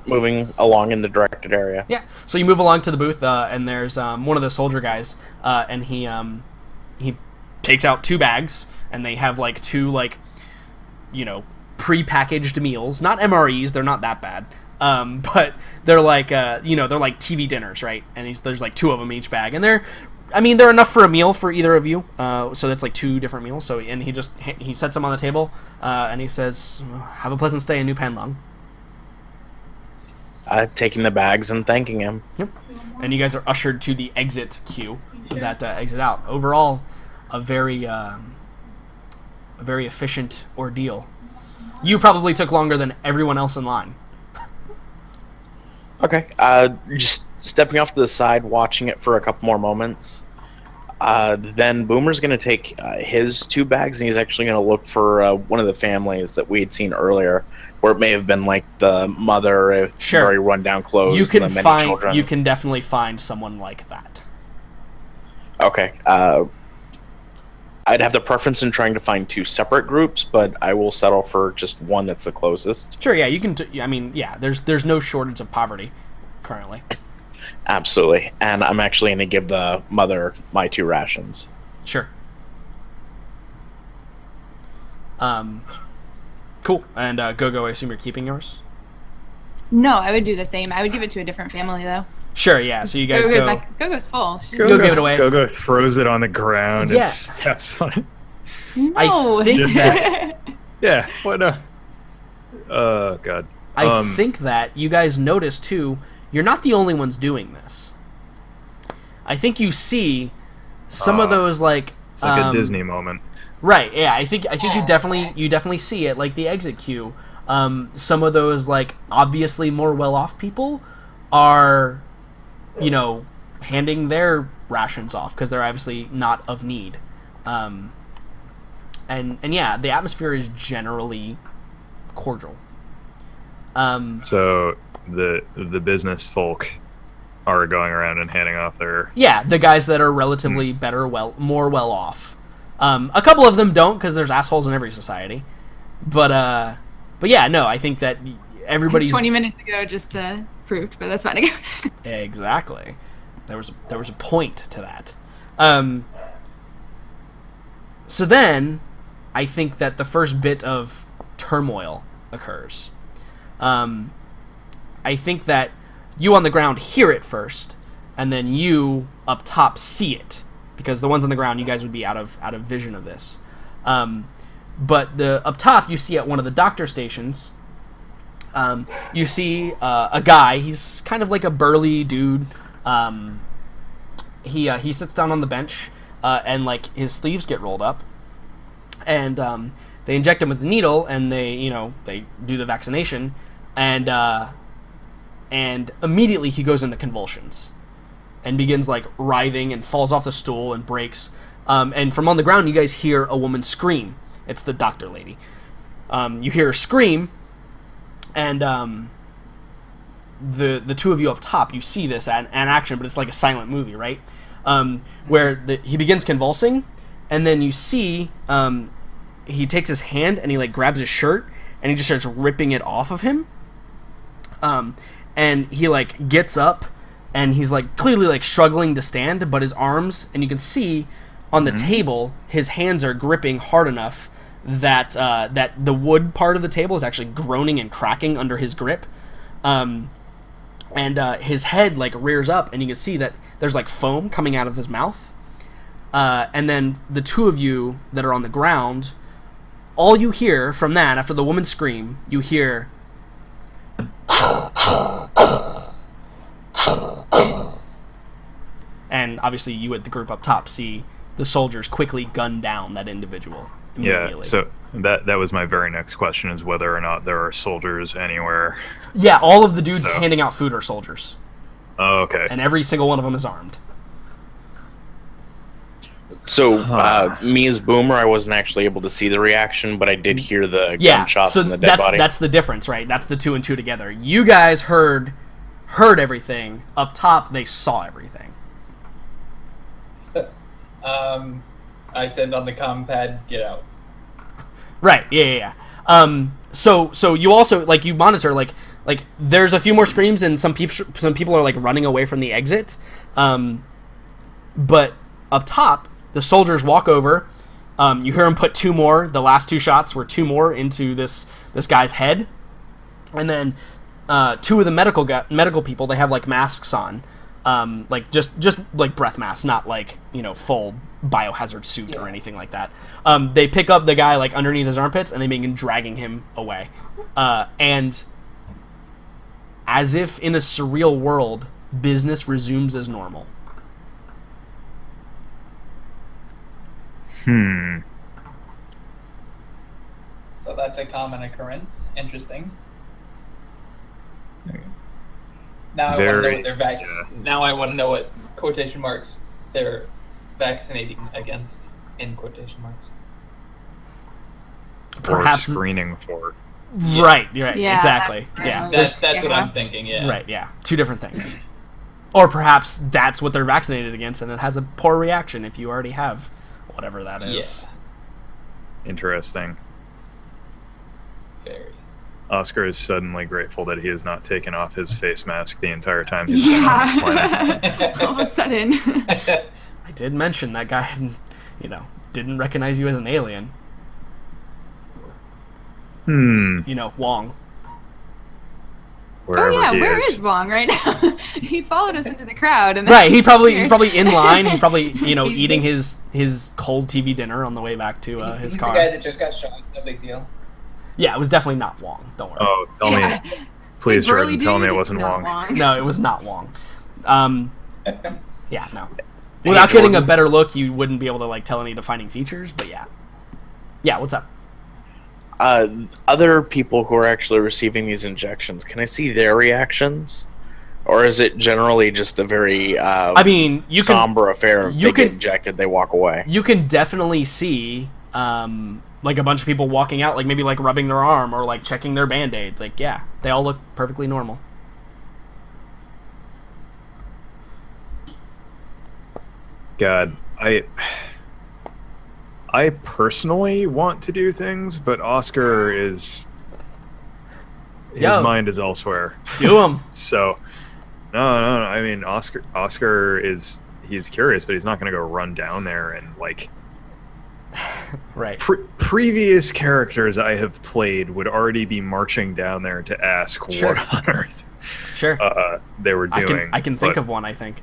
Moving along in the directed area. Yeah, so you move along to the booth, and there's one of the soldier guys, and he takes out 2 bags, and they have, two, pre-packaged meals. Not MREs, they're not that bad, but they're they're like TV dinners, right? And there's 2 of them each bag, and they're enough for a meal for either of you, so that's 2 different meals. So, and he sets them on the table, and he says, have a pleasant stay in New Panlong. Taking the bags and thanking him. Yep. And you guys are ushered to the exit queue that exit out. Overall, a very efficient ordeal. You probably took longer than everyone else in line. Okay. Just stepping off to the side, watching it for a couple more moments. Then Boomer's going to take his 2 bags, and he's actually going to look for one of the families that we had seen earlier, where it may have been the mother, sure, very rundown clothes. You can and the many children. You can definitely find someone like that. Okay. I'd have the preference in trying to find 2 separate groups, but I will settle for just one that's the closest. Sure. Yeah. You can. There's no shortage of poverty currently. Absolutely. And I'm actually going to give the mother my 2 rations. Sure. Cool. And Gogo, I assume you're keeping yours? No, I would do the same. I would give it to a different family, though. Sure, yeah. So you guys Gogo's full. Go give it away. Gogo throws it on the ground Yeah. and steps on it. No. I think that... Yeah, what no. Oh, God. I think that you guys notice, too, you're not the only ones doing this. I think you see some of those, It's like a Disney moment. Right, yeah. I think you definitely see it, like the exit queue. Some of those, obviously more well-off people are, handing their rations off because they're obviously not of need. And yeah, the atmosphere is generally cordial. So the business folk are going around and handing off their... Yeah, the guys that are relatively more well off. A couple of them don't because there's assholes in every society. But yeah, no, I think that everybody's 20 minutes ago just proved, but that's fine. Exactly. There was a point to that. So then, I think that the first bit of turmoil occurs. I think that you on the ground hear it first, and then you up top see it, because the ones on the ground, you guys would be out of vision of this. But up top, you see at one of the doctor stations, you see a guy. He's kind of like a burly dude. He sits down on the bench, and like his sleeves get rolled up, and they inject him with the needle, and they do the vaccination, and immediately he goes into convulsions, and begins like writhing and falls off the stool and breaks. And from on the ground, you guys hear a woman scream. It's the doctor lady. You hear her scream, and the two of you up top, you see this in action, but it's like a silent movie, right? Where he begins convulsing, and then you see he takes his hand and he like grabs his shirt and he just starts ripping it off of him. And he like gets up and he's like clearly like struggling to stand, but his arms, and you can see on the table, his hands are gripping hard enough that that the wood part of the table is actually groaning and cracking under his grip. And his head like rears up, and you can see that there's like foam coming out of his mouth. And then the two of you that are on the ground, all you hear from that, after the woman's scream, you hear... And obviously you at the group up top see the soldiers quickly gun down that individual immediately. Yeah, so that was my very next question, is whether or not there are soldiers anywhere. Yeah, all of the dudes handing out food are soldiers. Oh, okay. And every single one of them is armed. So, me as Boomer, I wasn't actually able to see the reaction, but I did hear the gunshots and the dead body. That's the difference, right? That's the 2 and 2 together. You guys heard everything. Up top, they saw everything. I said on the comm pad, get out. Right, yeah. So you also, like, you monitor, like there's a few more screams, and some people are, like, running away from the exit. But up top, the soldiers walk over. You hear them put 2 more. The last 2 shots were 2 more into this guy's head. And then 2 of the medical people, they have, like, masks on. Like, just like, breath masks, not, like, full biohazard suit or anything like that. They pick up the guy, like, underneath his armpits, and they begin dragging him away. And as if in a surreal world, business resumes as normal. So that's a common occurrence. Interesting. Now I want to know what they're Now I want to know what quotation marks they're vaccinating against in quotation marks. Perhaps or screening for. Right. Yeah, exactly. That's what I'm thinking. Yeah. Right. Yeah. 2 different things. Or perhaps that's what they're vaccinated against, and it has a poor reaction if you already have whatever that is. Yeah. Interesting. Very. Oscar is suddenly grateful that he has not taken off his face mask the entire time he's been on this planet. All of a sudden. I did mention that guy, didn't recognize you as an alien. Wong. Wherever where is Wong right now? He followed us into the crowd, and right. He's probably in line. He's probably eating his cold TV dinner on the way back to his car. The guy that just got shot. No big deal. Yeah, it was definitely not Wong. Don't worry. Oh, tell me, please, Jordan, tell me it wasn't Wong. No, it was not Wong. Yeah, no. Without getting a better look, you wouldn't be able to tell any defining features. But yeah. What's up? Other people who are actually receiving these injections, can I see their reactions? Or is it generally just a very somber affair? If they get injected, they walk away. You can definitely see like a bunch of people walking out, like maybe like rubbing their arm or like checking their Band-Aid. Like, yeah, they all look perfectly normal. God, I personally want to do things, but Oscar his mind is elsewhere. Do them. So, no. I mean, Oscar he's curious, but he's not going to go run down there and like. Right. Previous characters I have played would already be marching down there to ask what on earth they were doing. I can think of one, I think.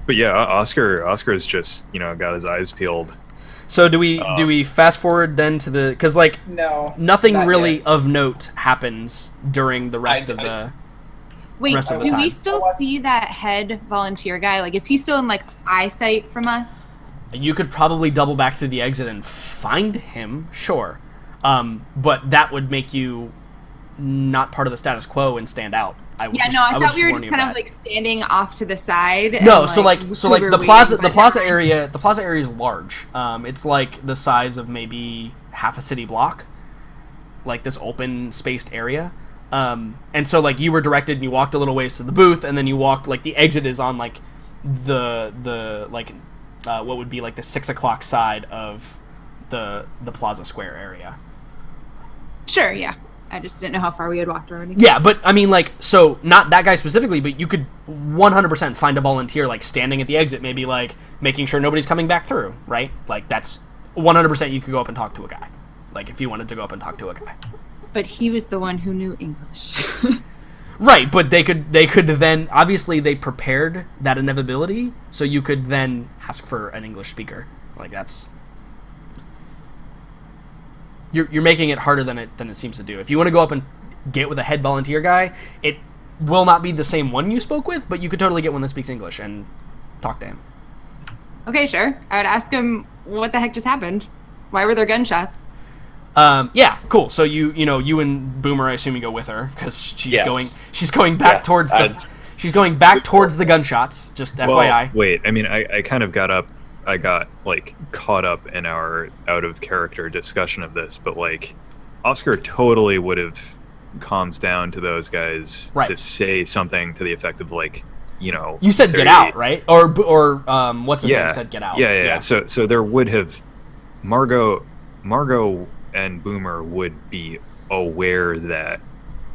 But yeah, Oscar's just, got his eyes peeled. So do we fast forward then to the, because like nothing really yet. Of note happens during the rest of the rest of the time. Do we still see that head volunteer guy? Like, is he still in like eyesight from us? You could probably double back through the exit and find him, sure, but that would make you not part of the status quo and stand out. I thought we were just kind of like standing off to the side. No, so the plaza area is large. It's like the size of maybe half a city block, like this open spaced area. And so like you were directed and you walked a little ways to the booth, and then you walked, like the exit is on like the like what would be like the 6 o'clock side of the Plaza Square area. Sure, yeah. I just didn't know how far we had walked already. Yeah, but I mean, like, so not that guy specifically, but you could 100% find a volunteer, like, standing at the exit, maybe, like, making sure nobody's coming back through, right? Like, that's 100% you could go up and talk to a guy. Like, if you wanted to go up and talk to a guy. But he was the one who knew English. Right, but they could then, obviously they prepared that inevitability, so you could then ask for an English speaker. Like, that's... You're making it harder than it seems to do. If you want to go up and get with a head volunteer guy, it will not be the same one you spoke with, but you could totally get one that speaks English and talk to him. Okay, sure. I would ask him what the heck just happened. Why were there gunshots? Yeah, cool. So you and Boomer, I assume you go with her because she's going back towards the gunshots. Just FYI. Wait, I mean, I kind of got like caught up in our out of character discussion of this, but like Oscar totally would have calms down to those guys to say something to the effect of like, you said get out, right? Or what's his name said get out. Yeah. So there would have Margot and Boomer would be aware that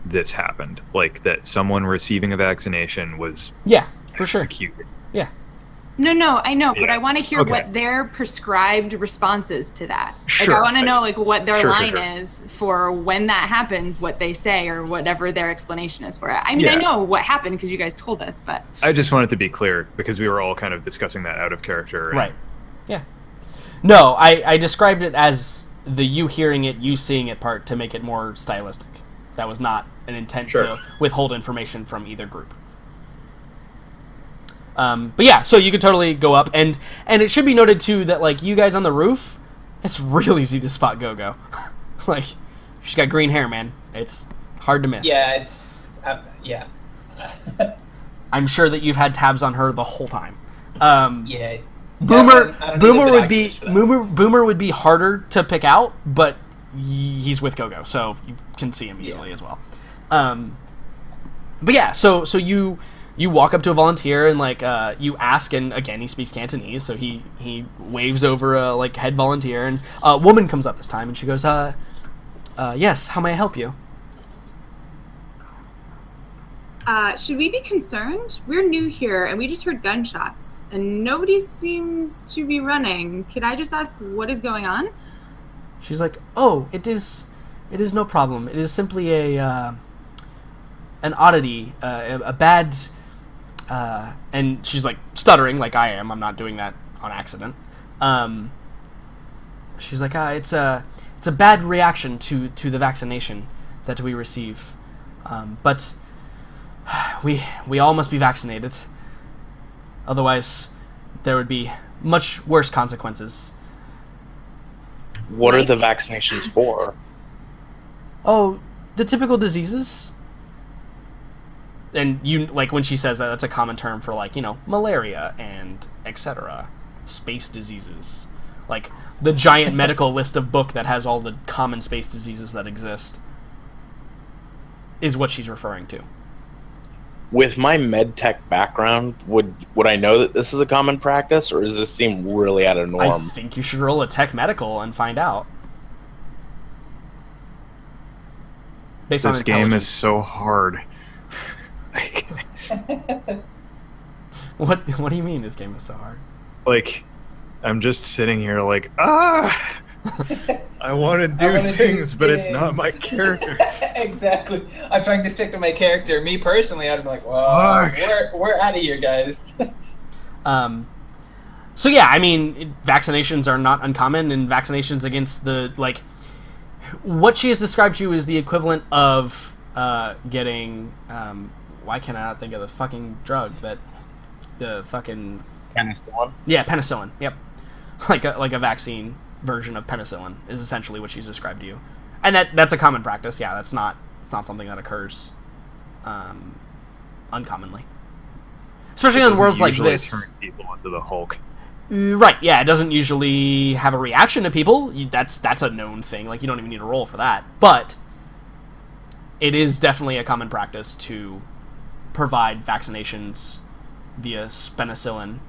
this happened, like that someone receiving a vaccination was for sure executed. Yeah. No, I know, but I want to hear what their prescribed response is to that. Sure. Like, I want to know, like, what their line is for when that happens, what they say, or whatever their explanation is for it. I mean, I know what happened because you guys told us, but... I just wanted to be clear because we were all kind of discussing that out of character. Right. Yeah. No, I described it as the you hearing it, you seeing it part to make it more stylistic. That was not an intent to withhold information from either group. But yeah, so you could totally go up, and it should be noted too that like you guys on the roof, it's real easy to spot Go-Go. Like, she's got green hair, man. It's hard to miss. Yeah, yeah. I'm sure that you've had tabs on her the whole time. Yeah. Boomer would be harder to pick out, but he's with Go-Go, so you can see him easily as well. But yeah, so you walk up to a volunteer and like you ask, and again he speaks Cantonese, so he waves over a like head volunteer, and a woman comes up this time and she goes, yes, how may I help you? Should we be concerned? We're new here and we just heard gunshots and nobody seems to be running. Could I just ask what is going on? She's like, oh, it is no problem. It is simply an oddity, a bad. And she's like stuttering like I am. I'm not doing that on accident. She's like, it's a bad reaction to the vaccination that we receive. But we all must be vaccinated. Otherwise, there would be much worse consequences. What are the vaccinations for? Oh, the typical diseases. and you like when she says that, that's a common term for like, you know, malaria and etc. Space diseases, like the giant medical list of book that has all the common space diseases that exist, is what she's referring to. With my med tech background, would I know that this is a common practice, or does this seem really out of norm? I think you should roll a tech medical and find out. Based this on game is so hard. What do you mean this game is so hard? Like, I'm just sitting here like, I want to do things, but it's not my character. Exactly. I'm trying to stick to my character. Me personally, I'd be like, well, we're out of here, guys. So yeah, I mean, vaccinations are not uncommon, and vaccinations against the, like, what she has described to you is the equivalent of getting, why can I not think of the fucking drug that, the fucking... Penicillin? Yeah, penicillin, yep. Like a vaccine version of penicillin is essentially what she's described to you. And that's a common practice, yeah, it's not something that occurs uncommonly. Especially in worlds like this. Turn people into the Hulk. Right, yeah, it doesn't usually have a reaction to people. That's a known thing. Like, you don't even need a roll for that. But it is definitely a common practice to provide vaccinations via penicillin.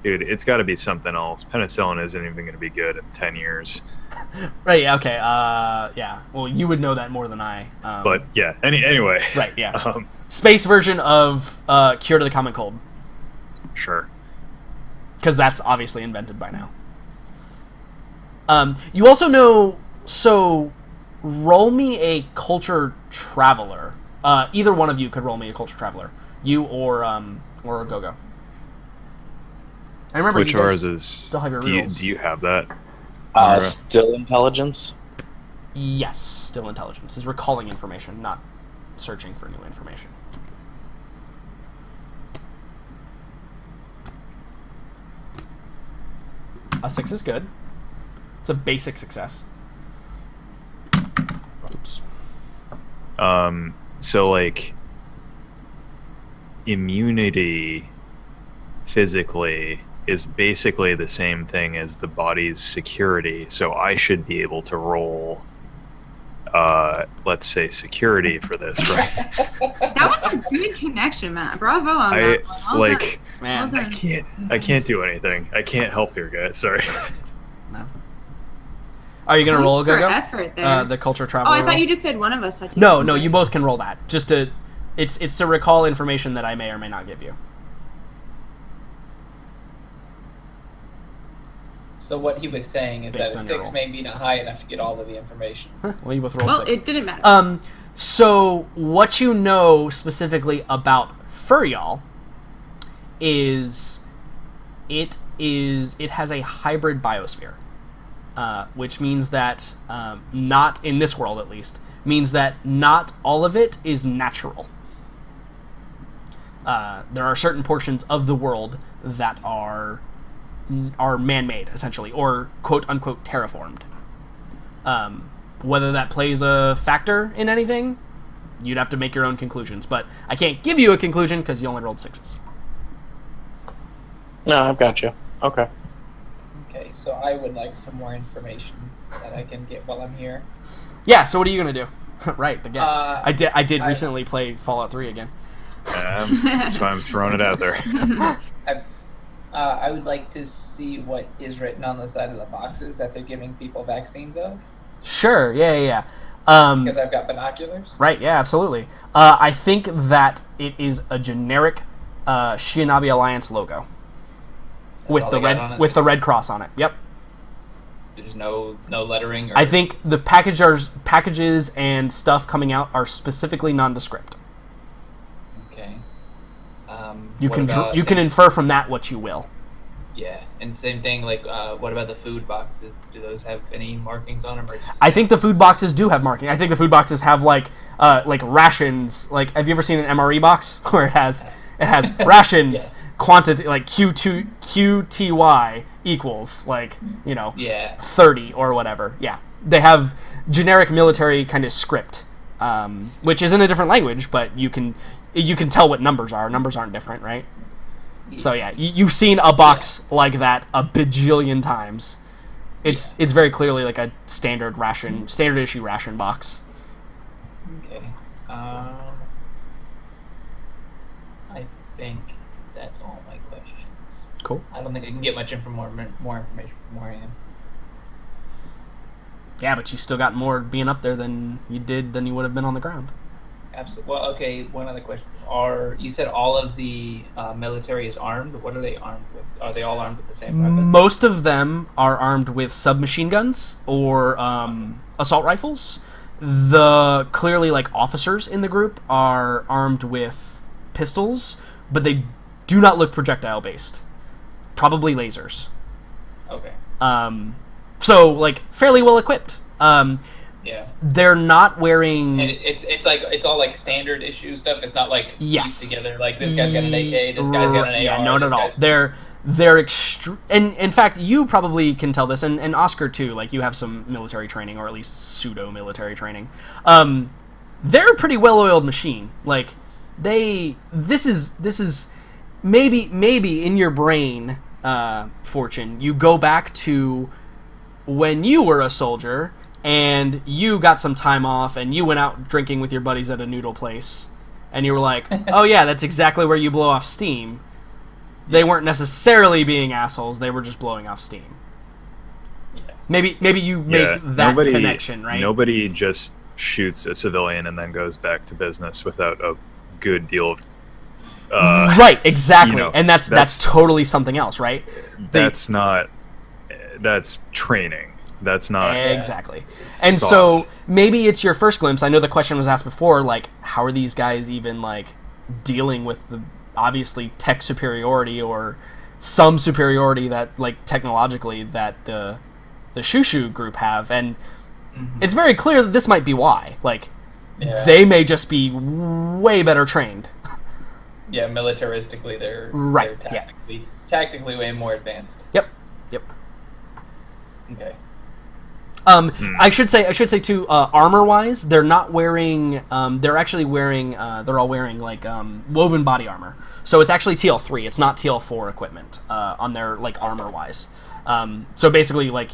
Dude, it's got to be something else. Penicillin isn't even going to be good in 10 years. Right, yeah, okay. Yeah. Well, you would know that more than I. But, yeah, anyway. Right, yeah. Space version of Cure to the Common Cold. Sure. Because that's obviously invented by now. You also know... So, roll me a Culture Traveler. Either one of you could roll me a Culture Traveler. You or Gogo. I remember which you guys ours is? Still have your do you have that? Still intelligence? Yes, still intelligence. Is recalling information, not searching for new information. A 6 is good. It's a basic success. Oops. So like immunity physically is basically the same thing as the body's security, so I should be able to roll let's say security for this, right? That was a good connection, Matt. Bravo on that one. Well like done. Man, Well done. I can't do anything. I can't help here, guys. Sorry. no. Are you gonna roll a Thanks for Go-Go? effort there. The Culture Oh, Traveler I thought roll? you just said one of us had to. No, you both can roll that. Just to, it's to recall information that I may or may not give you. So what he was saying is Based that on a your 6 roll. may be not high enough to get all of the information. Well, you both roll Well, 6. it didn't matter. So what you know specifically about Furial is it has a hybrid biosphere, which means that not in this world at least, means that not all of it is natural. There are certain portions of the world that are man-made, essentially, or quote-unquote terraformed. Whether that plays a factor in anything, you'd have to make your own conclusions. But I can't give you a conclusion because you only rolled 6s. No, I've got you. Okay. Okay, so I would like some more information that I can get while I'm here. Yeah, so what are you going to do? Right, again. I did I- recently play Fallout 3 again. That's why I'm throwing it out there. I would like to see what is written on the side of the boxes that they're giving people vaccines of, Sure, yeah. because I've got binoculars. Right, yeah, absolutely. I think that it is a generic Shinobi Alliance logo. With all the they got on red it? with the red cross on it. Yep. There's no lettering. Or... I think the packages and stuff coming out are specifically nondescript. Okay. You what can about- you can infer from that what you will. Yeah, and same thing. Like, what about the food boxes? Do those have any markings on them? Or just... I think the food boxes do have marking. I think the food boxes have like rations. Like, have you ever seen an MRE box where it has rations, quantity, like QTY equals, like, you know, Yeah. 30 or whatever. Yeah. They have generic military kind of script, which is in a different language, but you can tell what numbers are. Numbers aren't different, right? So yeah, you've seen a box like that a bajillion times. It's very clearly like a standard issue ration box. Okay. I think that's all my questions. Cool. I don't think I can get much more information from where I am. Yeah, but you still got more being up there than you would have been on the ground. Absolutely. Well, okay. One other question: you said all of the military is armed? What are they armed with? Are they all armed with the same weapons? Most of them are armed with submachine guns or assault rifles. The clearly like officers in the group are armed with pistols, but they do not look projectile based. Probably lasers. Okay. So like fairly well equipped. Yeah. They're not wearing. And it's all like standard issue stuff. It's not like yes pieced together. Like this guy's got an AK, this guy's got an AR. Yeah, no, not at all. They're and in fact, you probably can tell this, and Oscar too. Like you have some military training, or at least pseudo military training. They're a pretty well-oiled machine. Like this is maybe in your brain, Fortune. You go back to when you were a soldier and you got some time off and you went out drinking with your buddies at a noodle place, and you were like, oh yeah, that's exactly where you blow off steam. They weren't necessarily being assholes, they were just blowing off steam. Yeah. Maybe you make that connection, right? Nobody just shoots a civilian and then goes back to business without a good deal of right, exactly. And that's totally something else, right? That's training. That's not exactly. And so maybe it's your first glimpse. I know the question was asked before, like, how are these guys even like dealing with the obviously tech superiority or some superiority that like technologically that the Shushu group have, and it's very clear that this might be why. Like they may just be way better trained. Yeah, militaristically they're tactically way more advanced. Yep. Okay. I should say too, armor-wise, they're not wearing. They're actually wearing. They're all wearing like woven body armor. So it's actually TL3. It's not TL4 equipment on their like armor-wise. So basically, like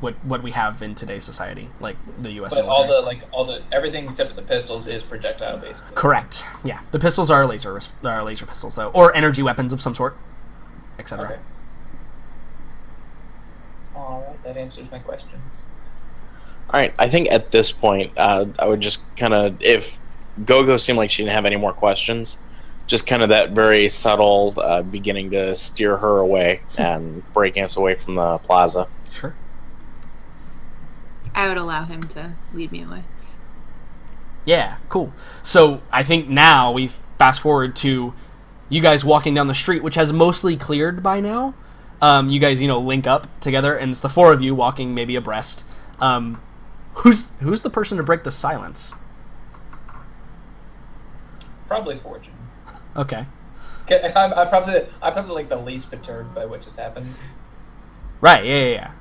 what we have in today's society, like the U.S. But military. all the everything except for the pistols is projectile based. Correct. Yeah, the pistols are laser pistols though, or energy weapons of some sort, etc. Okay. All right, that answers my questions. All right, I think at this point, I would just kind of, if Gogo seemed like she didn't have any more questions, just kind of that very subtle beginning to steer her away and breaking us away from the plaza. Sure. I would allow him to lead me away. Yeah, cool. So I think now we fast forward to you guys walking down the street, which has mostly cleared by now. You guys, link up together, and it's the four of you walking maybe abreast. Who's the person to break the silence? Probably Fortune. Okay. I'm probably like the least perturbed by what just happened. Right. Yeah.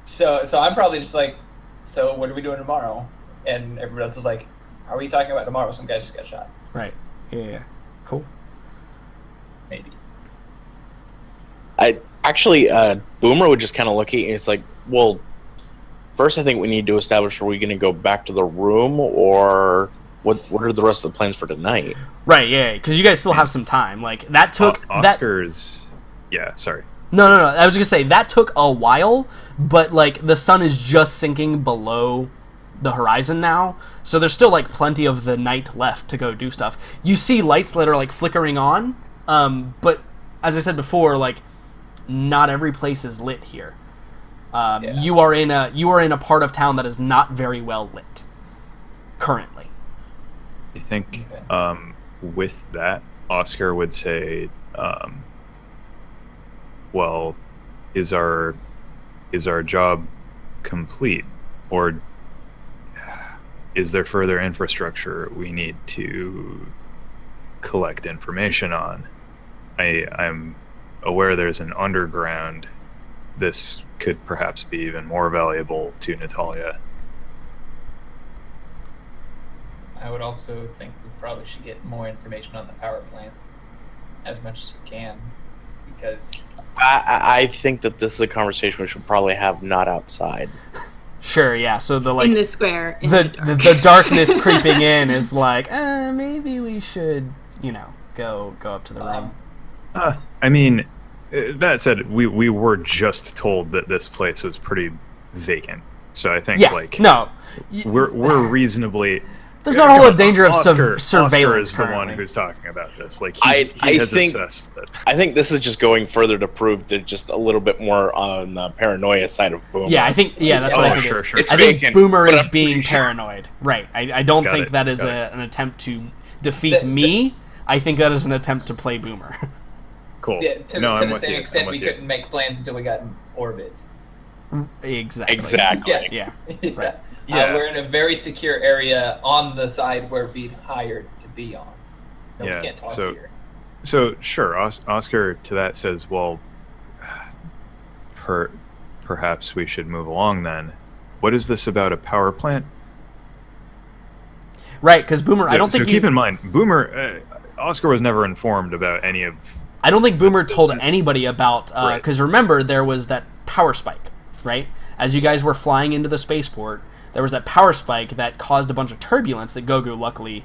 So I'm probably just like, so what are we doing tomorrow? And everybody else is like, are we talking about tomorrow? Some guy just got shot. Right. Yeah. Cool. Maybe. Boomer would just kind of look at you and it's like, well, first I think we need to establish, are we going to go back to the room, or what are the rest of the plans for tonight? Right, yeah, because you guys still have some time. Like, that took... Oscar's... Yeah, sorry. No, I was going to say, that took a while, but, like, the sun is just sinking below the horizon now, so there's still, like, plenty of the night left to go do stuff. You see lights that are, like, flickering on, but, as I said before, like, not every place is lit here. You are in a part of town that is not very well lit currently. I think with that, Oscar would say, well, is our job complete, or is there further infrastructure we need to collect information on? I'm aware there's an underground. This could perhaps be even more valuable to Natalia. I would also think we probably should get more information on the power plant, as much as we can, because I think that this is a conversation we should probably have not outside. Sure, yeah. So the in the square, in the darkness creeping in is like, maybe we should, go up to the room. I mean, that said, we were just told that this place was pretty vacant, so I think we're reasonably. There's not a whole lot of danger of surveillance. Oscar is currently. the one who's talking about this. Like I has think assessed that. I think this is just going further to prove they're just a little bit more on the paranoia side of Boomer. Yeah, that's what I think sure, it is. sure. It's I think vacant, Boomer but is I'm being pretty sure. paranoid. Right. I don't Got think it, that is got it. an attempt to defeat me. I think that is an attempt to play Boomer. Cool. yeah, to I'm the with same you. extent I'm we with you. couldn't make plans until we got in orbit. Exactly. Yeah. Yeah. Right. Yeah. We're in a very secure area on the side where we'd hired to be on. No, Yeah, we can't talk so- here. So sure, Oscar to that says, well, perhaps we should move along then. What is this about a power plant? Right, because Boomer, I don't think keep in mind, Boomer, Oscar was never informed about any of. I don't think Boomer told anybody about Right. because remember there was that power spike, right? As you guys were flying into the spaceport, there was that power spike that caused a bunch of turbulence that Gogu luckily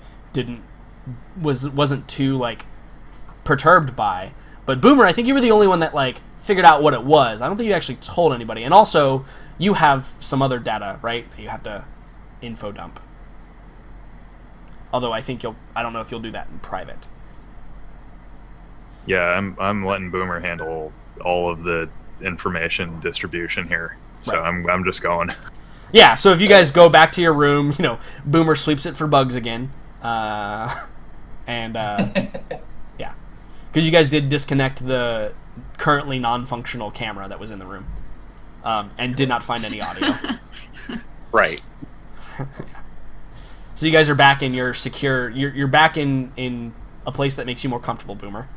wasn't too perturbed by. But Boomer, I think you were the only one that figured out what it was. I don't think you actually told anybody. And also, you have some other data, right? That you have to info dump. Although I don't know if you'll do that in private. Yeah, I'm letting Boomer handle all of the information distribution here. So Right. I'm just going. Yeah, so if you guys go back to your room, Boomer sweeps it for bugs again. Yeah. Because you guys did disconnect the currently non-functional camera that was in the room. And did not find any audio. Right. So you guys are back in your secure... You're back in a place that makes you more comfortable, Boomer.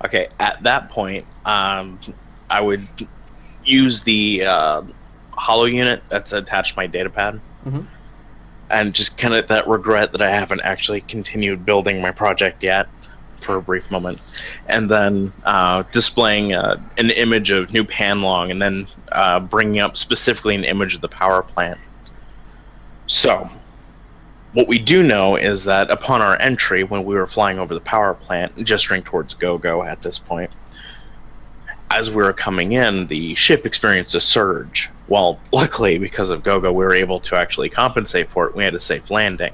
Okay, at that point, I would use the hollow unit that's attached to my data pad. Mm-hmm. And just kind of that regret that I haven't actually continued building my project yet for a brief moment. And then displaying an image of New Panlong, and then bringing up specifically an image of the power plant. So, what we do know is that upon our entry, when we were flying over the power plant, gesturing towards Go-Go at this point, as we were coming in, the ship experienced a surge. Well, luckily, because of Go-Go, we were able to actually compensate for it. We had a safe landing.